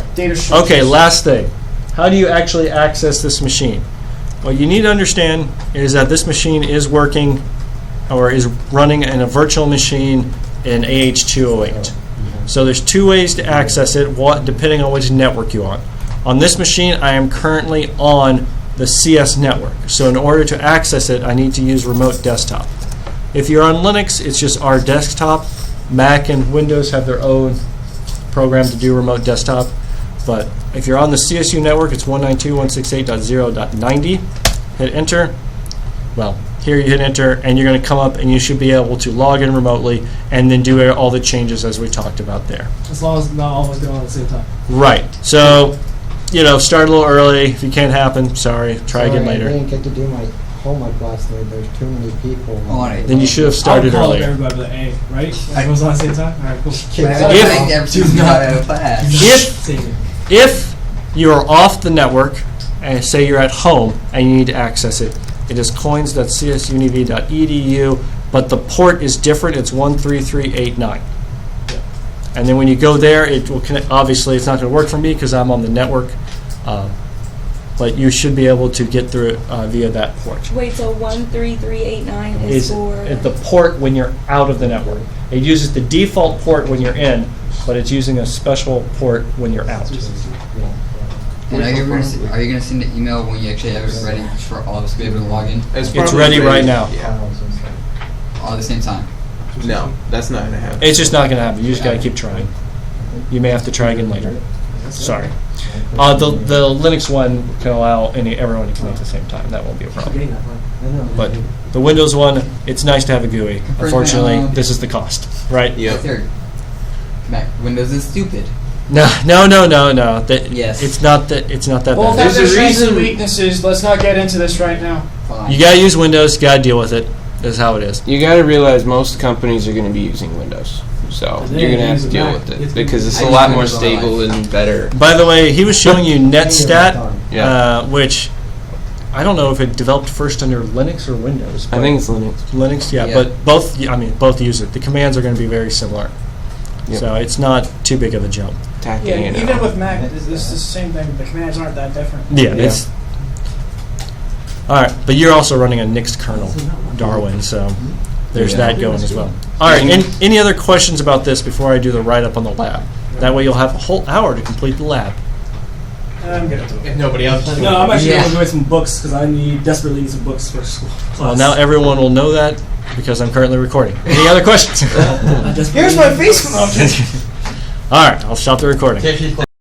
right. Data structures. Okay, last thing. How do you actually access this machine? What you need to understand is that this machine is working or is running in a virtual machine in AH208. So there's two ways to access it, depending on which network you're on. On this machine, I am currently on the CS network. So in order to access it, I need to use remote desktop. If you're on Linux, it's just our desktop. Mac and Windows have their own program to do remote desktop. But if you're on the CSU network, it's 192.168.0.90. Hit enter. Well, here you hit enter, and you're going to come up, and you should be able to log in remotely and then do all the changes as we talked about there. As long as not all of us go on at the same time. Right. So, start a little early. If you can't happen, sorry. Try again later. I didn't get to do my homework last night. There's too many people. Then you should have started I'll call earlier. everybody like, hey, right? Everyone's on at the same time? All right, cool. If you are off the network, and say you're at home and you need to access it, it is coins.csuniv.edu, but the port is different. It's 13389. And then when you go there, it will connect. Obviously, it's not going to work for me because I'm on the network, but you should be able to get through it via that port. Wait, so 13389 is for at the port when you're out of the network. It uses the default port when you're in, but it's using a special port when you're out. And are you going to send an email when you actually have it ready for all of us to be able to log in? It's ready right now. Yeah. All at the same time? No, that's not going to happen. It's just not going to happen. You just got to keep trying. You may have to try again later. Sorry. The Linux one can allow everyone to connect at the same time. That won't be a problem. But the Windows one, it's nice to have a GUI. Unfortunately, this is the cost, right? Yep. Mac Windows is stupid. No. Yes. It's not that Both bad. have their strengths and weaknesses. Let's not get into this right now. Fine. You got to use Windows. You got to deal with it. That's how it is. You got to realize most companies are going to be using Windows, so you're going to have to deal with it because it's a lot more stable and better. By the way, he was showing you Netstat, Yeah. which I don't know if it developed first under Linux or Windows. I think it's Linux. Linux, yeah. But both use it. The commands are going to be very similar. Yep. So it's not too big of a jump. Tacking Yeah, it even out. with Mac, it's the same thing. The commands aren't that different. Yeah, it's all right. But you're also running a Nix kernel, Darwin. So there's that going as well. All right. Any other questions about this before I do the write up on the lab? That way you'll have a whole hour to complete the lab. I'm good. If nobody else is doing No, I'm actually Yeah. going to go get some books because I desperately need some books for school class. Well, now everyone will know that because I'm currently recording. Any other questions? Here's my face from All right. I'll stop the recording.